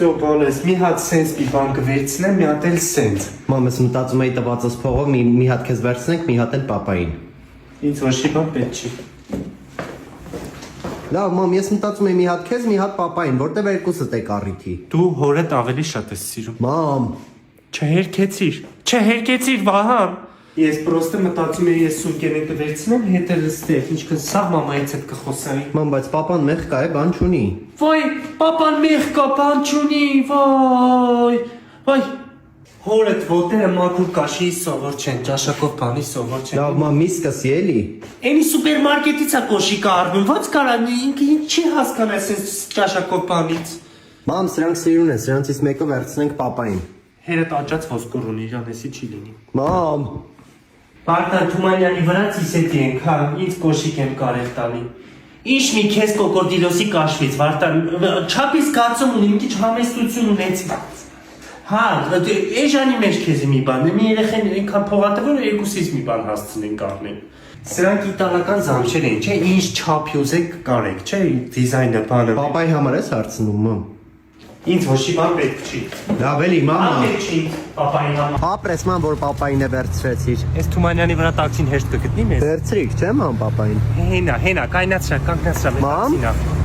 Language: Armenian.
Բոլես, մի հատ սենց մի բան կվերցնեմ, մի հատ էլ սենց։ Մամ, ես մտածում էի տվածս փողով մի հատ քեզ վերցնենք, մի հատ էլ պապային։ Ինձ ոչի բան պետք չի։ Լավ, մամ, ես մտածում էի մի հատ քեզ, մի հատ պապային, որտեվ երկուսդ եք առիթի։ Դու հորդ ավելի շատ ես սիրում։ Մամ, Չհերկեցիր, Վահան։ Ես պրոստը մտածում էի ես սուրկենը կվերցնեմ, հետ էլ ստեղ, ինչքան սաղ մամայից հետ կխոսայի։ մամ, բայց պապան մեղ կա է, բան չունի։ Վայ, պապան մեղ կա, բան չունի, վայ։ Հորդ ոտերը մաքուր կաշի սովոր չեն, ճաշակով բանի սովոր չեն։ Լավ, մամ, միսկսի էլի։ Էնի սուպերմարկետից է կոշիկը արվում, ոնց կարա ինքը չի հասկանա այս ճաշակով բանից։ Մամ, սրանք սիրուն են, սրանցից մեկը վերցնենք պապային։ Հերդ աճած ոսկոր ունի, իրանեսի չի լինի։ Մամ, Վարդան Թումանյանի վրա ծիսետի ենք, հա, ինձ կոշիկ եմ կարել տալի։ Ինչ մի քեզ կոկորդիլոսի կաշվից, Վարդան, չափից կացում ունի, մի քիչ համեստություն ունեցի։ Հա, էժանի մեջ քեզի մի բան, մի երեխեն այնքան փողատը, որ երկուսից մի բան հասցնենք առնեն։ Սրանք իտալական զամշեր են, չէ, ինչ չափ ուզեք կարեք, չէ, դիզայնը, բանը։ պապայի համար ես հարցնում, մամ։ Ինձ ոչի բան պետք չի։ Լավ էլի, մամա։ Պետք չի, պապային համար։ Ապրես, մամ, որ պապային է վերցրեցիր։ Այս Թումանյանի վրա տաքսին հեշտ կգտնի մեզ։ Վերցրիք, չէ, մամ, պապային։ Հենա, կայնացրա, կանգնացրա, Մամ։ տաքսինա։